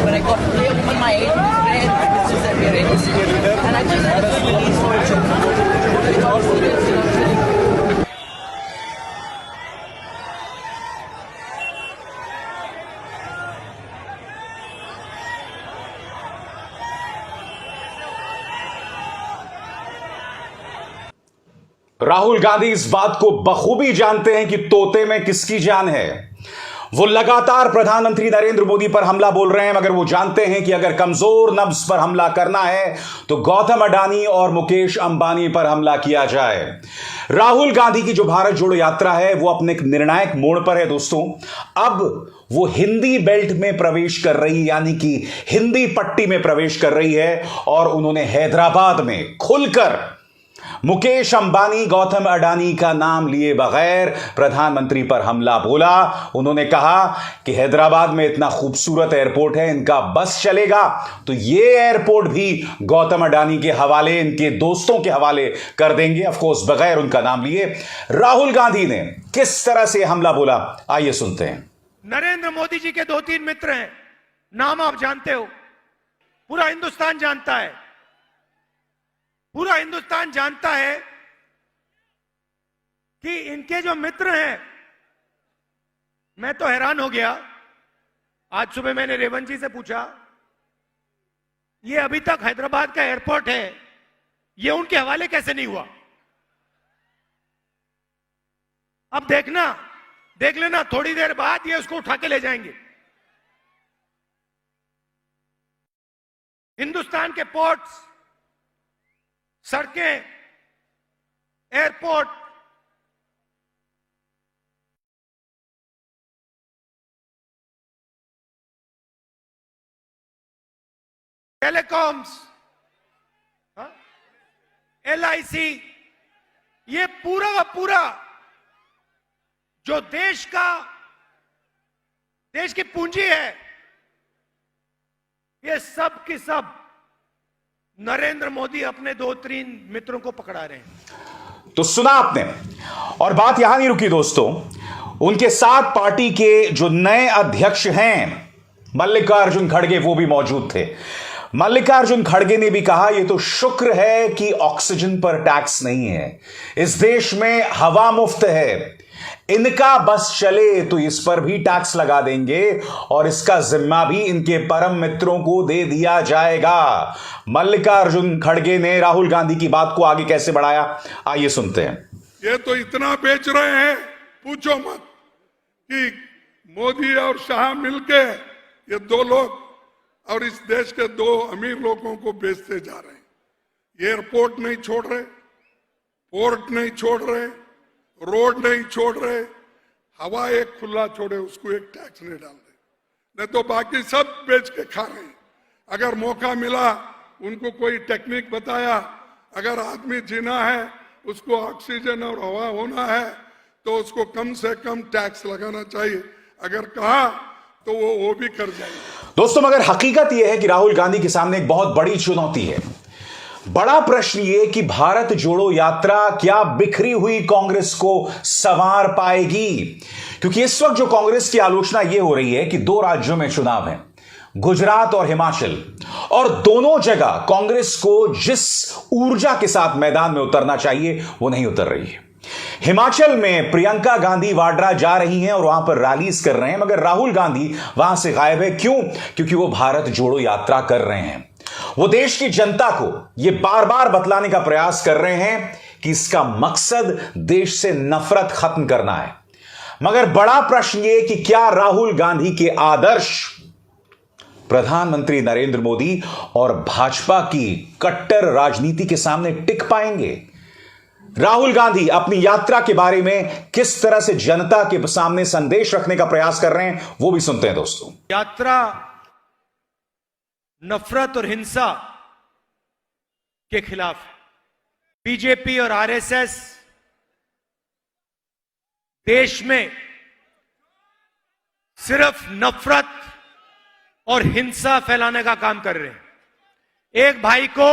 When I got clear with my age, it's just that we're ready. And I just had a release for it. It's all serious, you know. Rahul Gandhi इस बात को बखूबी जानते हैं कि तोते में किसकी जान है। वो लगातार प्रधानमंत्री नरेंद्र मोदी पर हमला बोल रहे हैं, मगर वो जानते हैं कि अगर कमजोर नब्ज पर हमला करना है तो गौतम अडानी और मुकेश अंबानी पर हमला किया जाए। राहुल गांधी की जो भारत जोड़ो यात्रा है वो अपने एक निर्णायक मोड़ पर है दोस्तों। अब वो हिंदी बेल्ट में प्रवेश कर रही, यानी कि हिंदी पट्टी में प्रवेश कर रही है, और उन्होंने हैदराबाद में खुलकर मुकेश अंबानी, गौतम अडानी का नाम लिए बगैर प्रधानमंत्री पर हमला बोला। उन्होंने कहा कि हैदराबाद में इतना खूबसूरत एयरपोर्ट है, इनका बस चलेगा तो ये एयरपोर्ट भी गौतम अडानी के हवाले, इनके दोस्तों के हवाले कर देंगे, ऑफ कोर्स बगैर उनका नाम लिए। राहुल गांधी ने किस तरह से हमला बोला, आइए सुनते हैं। नरेंद्र मोदी जी के 2-3 मित्र हैं, नाम आप जानते हो, पूरा हिंदुस्तान जानता है। पूरा हिंदुस्तान जानता है कि इनके जो मित्र हैं, मैं तो हैरान हो गया। आज सुबह मैंने रेवंत जी से पूछा, ये अभी तक हैदराबाद का एयरपोर्ट है, ये उनके हवाले कैसे नहीं हुआ? अब देखना, देख लेना, थोड़ी देर बाद ये उसको उठा के ले जाएंगे। हिंदुस्तान के पोर्ट्स, सड़कें, एयरपोर्ट, टेलीकॉम्स, LIC, ये पूरा का पूरा जो देश की पूंजी है, ये सब की सब नरेंद्र मोदी अपने 2-3 मित्रों को पकड़ा रहे हैं। तो सुना आपने, और बात यहां नहीं रुकी दोस्तों। उनके साथ पार्टी के जो नए अध्यक्ष हैं मल्लिकार्जुन खड़गे, वो भी मौजूद थे। मल्लिकार्जुन खड़गे ने भी कहा, यह तो शुक्र है कि ऑक्सीजन पर टैक्स नहीं है, इस देश में हवा मुफ्त है, इनका बस चले तो इस पर भी टैक्स लगा देंगे और इसका जिम्मा भी इनके परम मित्रों को दे दिया जाएगा। मल्लिकार्जुन खड़गे ने राहुल गांधी की बात को आगे कैसे बढ़ाया, आइए सुनते हैं। ये तो इतना बेच रहे हैं, पूछो मत, कि मोदी और शाह मिलके ये 2 लोग और इस देश के 2 अमीर लोगों को बेचते जा रहे हैं। एयरपोर्ट नहीं छोड़ रहे, पोर्ट नहीं छोड़ रहे, रोड नहीं छोड़ रहे, हवा एक खुला छोड़े उसको एक टैक्स नहीं डाल रहे, नहीं तो बाकी सब बेच के खा रहे हैं। अगर मौका मिला, उनको कोई टेक्निक बताया, अगर आदमी जीना है, उसको ऑक्सीजन और हवा होना है, तो उसको कम से कम टैक्स लगाना चाहिए। अगर कहा तो वो भी कर जाएंगे। दोस्तों, मगर हकीकत यह है कि राहुल गांधी के सामने एक बहुत बड़ी चुनौती है। बड़ा प्रश्न ये कि भारत जोड़ो यात्रा क्या बिखरी हुई कांग्रेस को संवार पाएगी? क्योंकि इस वक्त जो कांग्रेस की आलोचना यह हो रही है कि 2 राज्यों में चुनाव है, गुजरात और हिमाचल, और दोनों जगह कांग्रेस को जिस ऊर्जा के साथ मैदान में उतरना चाहिए वो नहीं उतर रही है। हिमाचल में प्रियंका गांधी वाड्रा जा रही हैं और वहां पर रैलीज कर रहे हैं, मगर राहुल गांधी वहां से गायब है। क्यों? क्योंकि वो भारत जोड़ो यात्रा कर रहे हैं। वो देश की जनता को यह बार बार बतलाने का प्रयास कर रहे हैं कि इसका मकसद देश से नफरत खत्म करना है। मगर बड़ा प्रश्न यह कि क्या राहुल गांधी के आदर्श प्रधानमंत्री नरेंद्र मोदी और भाजपा की कट्टर राजनीति के सामने टिक पाएंगे? राहुल गांधी अपनी यात्रा के बारे में किस तरह से जनता के सामने संदेश रखने का प्रयास कर रहे हैं, वो भी सुनते हैं दोस्तों। यात्रा नफरत और हिंसा के खिलाफ, बीजेपी और आरएसएस देश में सिर्फ नफरत और हिंसा फैलाने का काम कर रहे हैं। एक भाई को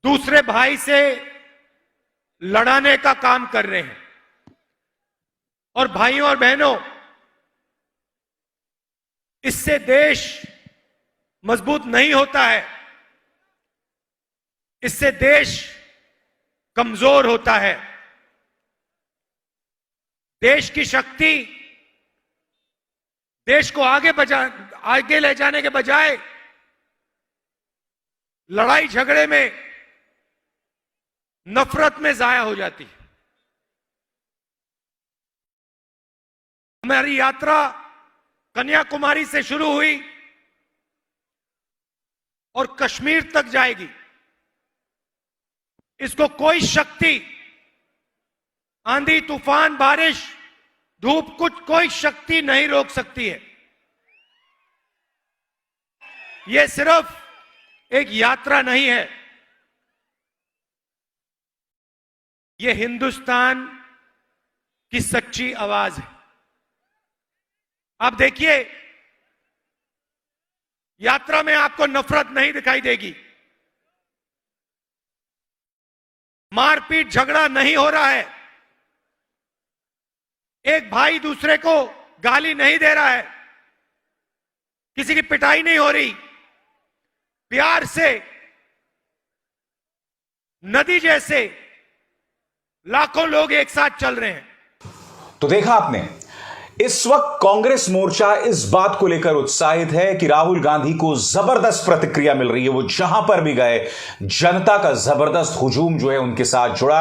दूसरे भाई से लड़ाने का काम कर रहे हैं। और भाइयों और बहनों, इससे देश मजबूत नहीं होता है, इससे देश कमजोर होता है। देश की शक्ति देश को आगे ले जाने के बजाय लड़ाई झगड़े में, नफरत में जाया हो जाती है। हमारी यात्रा कन्याकुमारी से शुरू हुई और कश्मीर तक जाएगी। इसको कोई शक्ति, आंधी तूफान बारिश धूप, कोई शक्ति नहीं रोक सकती है। यह सिर्फ एक यात्रा नहीं है, यह हिंदुस्तान की सच्ची आवाज है। आप देखिए, यात्रा में आपको नफरत नहीं दिखाई देगी, मारपीट झगड़ा नहीं हो रहा है, एक भाई दूसरे को गाली नहीं दे रहा है, किसी की पिटाई नहीं हो रही, प्यार से नदी जैसे लाखों लोग एक साथ चल रहे हैं। तो देखा आपने, इस वक्त कांग्रेस मोर्चा इस बात को लेकर उत्साहित है कि राहुल गांधी को जबरदस्त प्रतिक्रिया मिल रही है। वो जहां पर भी गए, जनता का जबरदस्त हुजूम जो है उनके साथ जुड़ा।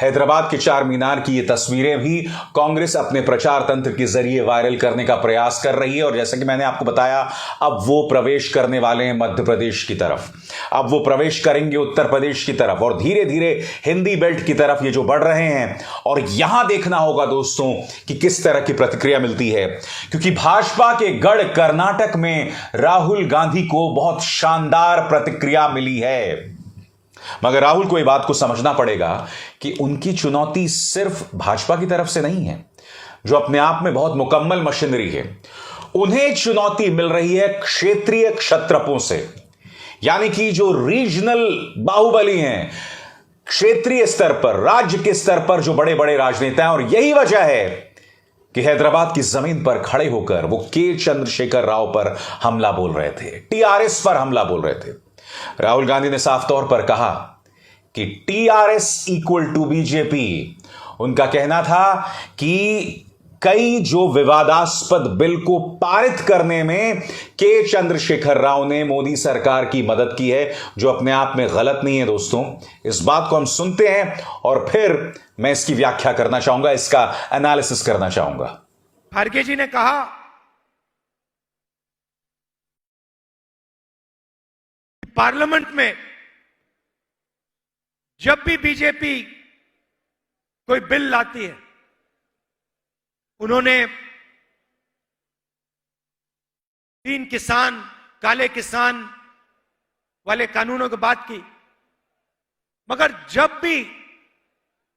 हैदराबाद के चार मीनार की ये तस्वीरें भी कांग्रेस अपने प्रचार तंत्र के जरिए वायरल करने का प्रयास कर रही है। और जैसा कि मैंने आपको बताया, अब वो प्रवेश करने वाले हैं मध्य प्रदेश की तरफ, अब वो प्रवेश करेंगे उत्तर प्रदेश की तरफ, और धीरे धीरे हिंदी बेल्ट की तरफ ये जो बढ़ रहे हैं। और यहां देखना होगा दोस्तों कि किस तरह की प्रतिक्रिया मिलती है, क्योंकि भाजपा के गढ़ कर्नाटक में राहुल गांधी को बहुत शानदार प्रतिक्रिया मिली है। मगर राहुल को यह बात को समझना पड़ेगा कि उनकी चुनौती सिर्फ भाजपा की तरफ से नहीं है, जो अपने आप में बहुत मुकम्मल मशीनरी है। उन्हें चुनौती मिल रही है क्षेत्रीय क्षत्रपों से, यानी कि जो रीजनल बाहुबली हैं, क्षेत्रीय स्तर पर, राज्य के स्तर पर जो बड़े बड़े राजनेता हैं। और यही वजह है कि हैदराबाद की जमीन पर खड़े होकर वो के चंद्रशेखर राव पर हमला बोल रहे थे, टीआरएस पर हमला बोल रहे थे। राहुल गांधी ने साफ तौर पर कहा कि टीआरएस इक्वल टू बीजेपी। उनका कहना था कि कई जो विवादास्पद बिल को पारित करने में के चंद्रशेखर राव ने मोदी सरकार की मदद की है, जो अपने आप में गलत नहीं है दोस्तों। इस बात को हम सुनते हैं और फिर मैं इसकी व्याख्या करना चाहूंगा, इसका एनालिसिस करना चाहूंगा। खड़गे जी ने कहा पार्लियामेंट में जब भी बीजेपी कोई बिल लाती है, उन्होंने 3 किसान, काले किसान वाले कानूनों की बात की। मगर जब भी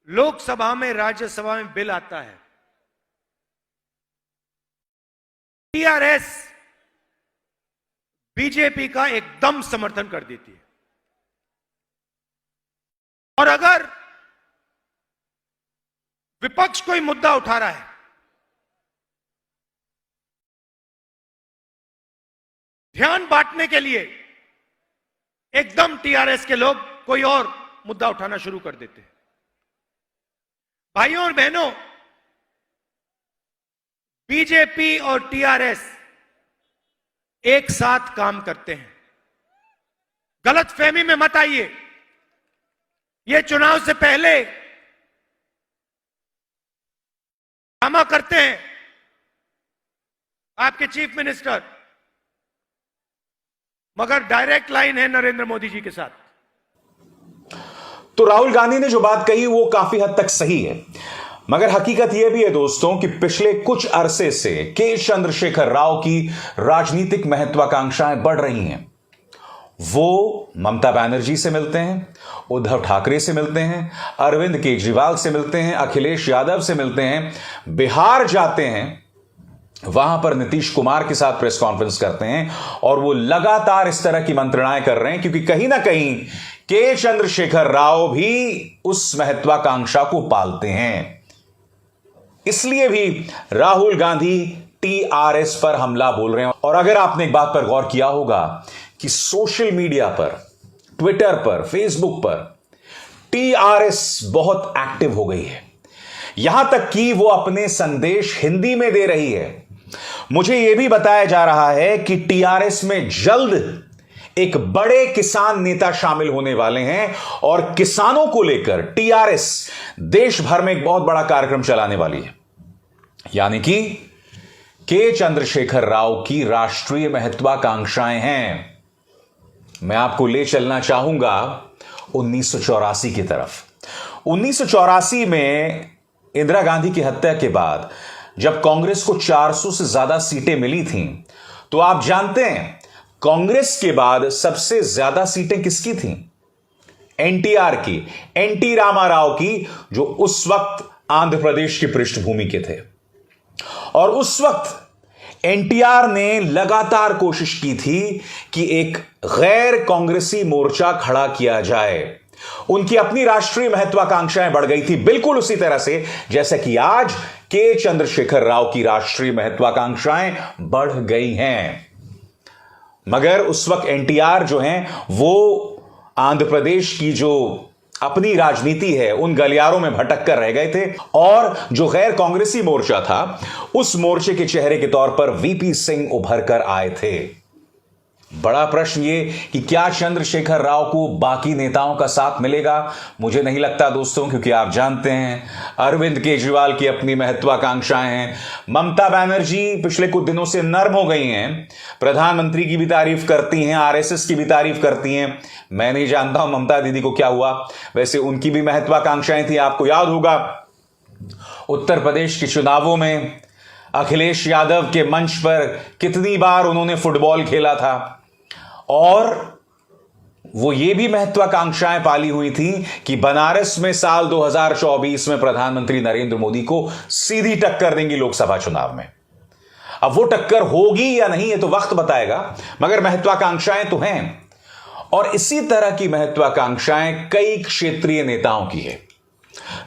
लोकसभा में, राज्यसभा में बिल आता है, टीआरएस बीजेपी का एकदम समर्थन कर देती है। और अगर विपक्ष कोई मुद्दा उठा रहा है, ध्यान बांटने के लिए एकदम टीआरएस के लोग कोई और मुद्दा उठाना शुरू कर देते हैं। भाइयों और बहनों, बीजेपी और टीआरएस एक साथ काम करते हैं। गलतफहमी में मत आइए। ये चुनाव से पहले ड्रामा करते हैं आपके चीफ मिनिस्टर, मगर डायरेक्ट लाइन है नरेंद्र मोदी जी के साथ। तो राहुल गांधी ने जो बात कही वो काफी हद तक सही है, मगर हकीकत यह भी है दोस्तों कि पिछले कुछ अरसे से के चंद्रशेखर राव की राजनीतिक महत्वाकांक्षाएं बढ़ रही हैं। वो ममता बनर्जी से मिलते हैं, उद्धव ठाकरे से मिलते हैं, अरविंद केजरीवाल से मिलते हैं, अखिलेश यादव से मिलते हैं, बिहार जाते हैं, वहां पर नीतीश कुमार के साथ प्रेस कॉन्फ्रेंस करते हैं। और वो लगातार इस तरह की मंत्रणाएं कर रहे हैं, क्योंकि कहीं ना कहीं के चंद्रशेखर राव भी उस महत्वाकांक्षा को पालते हैं। इसलिए भी राहुल गांधी टीआरएस पर हमला बोल रहे हैं। और अगर आपने एक बात पर गौर किया होगा कि सोशल मीडिया पर, ट्विटर पर, फेसबुक पर टीआरएस बहुत एक्टिव हो गई है, यहां तक कि वो अपने संदेश हिंदी में दे रही है। मुझे यह भी बताया जा रहा है कि टीआरएस में जल्द एक बड़े किसान नेता शामिल होने वाले हैं और किसानों को लेकर टीआरएस देश भर में एक बहुत बड़ा कार्यक्रम चलाने वाली है। यानी कि के चंद्रशेखर राव की राष्ट्रीय महत्वाकांक्षाएं हैं। मैं आपको ले चलना चाहूंगा 1984 की तरफ। 1984 में इंदिरा गांधी की हत्या के बाद जब कांग्रेस को 400 से ज्यादा सीटें मिली थीं, तो आप जानते हैं कांग्रेस के बाद सबसे ज्यादा सीटें किसकी थीं? एनटीआर की, एनटी रामाराव की, जो उस वक्त आंध्र प्रदेश की पृष्ठभूमि के थे। और उस वक्त एनटीआर ने लगातार कोशिश की थी कि एक गैर कांग्रेसी मोर्चा खड़ा किया जाए। उनकी अपनी राष्ट्रीय महत्वाकांक्षाएं बढ़ गई थी, बिल्कुल उसी तरह से जैसे कि आज के चंद्रशेखर राव की राष्ट्रीय महत्वाकांक्षाएं बढ़ गई हैं। मगर उस वक्त एनटीआर जो हैं वो आंध्र प्रदेश की जो अपनी राजनीति है उन गलियारों में भटक कर रह गए थे और जो गैर कांग्रेसी मोर्चा था उस मोर्चे के चेहरे के तौर पर वीपी सिंह उभर कर आए थे। बड़ा प्रश्न ये कि क्या चंद्रशेखर राव को बाकी नेताओं का साथ मिलेगा? मुझे नहीं लगता दोस्तों, क्योंकि आप जानते हैं अरविंद केजरीवाल की अपनी महत्वाकांक्षाएं हैं। ममता बनर्जी पिछले कुछ दिनों से नर्म हो गई हैं, प्रधानमंत्री की भी तारीफ करती हैं, आरएसएस की भी तारीफ करती हैं। मैं नहीं जानता हूं ममता दीदी को क्या हुआ, वैसे उनकी भी महत्वाकांक्षाएं थी। आपको याद होगा उत्तर प्रदेश के चुनावों में अखिलेश यादव के मंच पर कितनी बार उन्होंने फुटबॉल खेला था और वो ये भी महत्वाकांक्षाएं पाली हुई थी कि बनारस में साल 2024 में प्रधानमंत्री नरेंद्र मोदी को सीधी टक्कर देंगी लोकसभा चुनाव में। अब वो टक्कर होगी या नहीं ये तो वक्त बताएगा, मगर महत्वाकांक्षाएं तो हैं। और इसी तरह की महत्वाकांक्षाएं कई क्षेत्रीय नेताओं की है।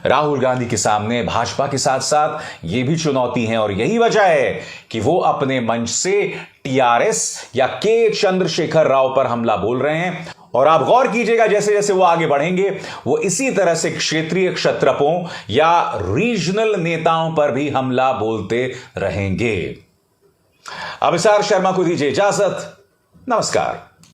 राहुल गांधी के सामने भाजपा के साथ साथ ये भी चुनौती है और यही वजह है कि वो अपने मंच से टीआरएस या के चंद्रशेखर राव पर हमला बोल रहे हैं। और आप गौर कीजिएगा जैसे जैसे वो आगे बढ़ेंगे वो इसी तरह से क्षेत्रीय क्षत्रपों या रीजनल नेताओं पर भी हमला बोलते रहेंगे। अभिसार शर्मा को दीजिए इजाजत। नमस्कार।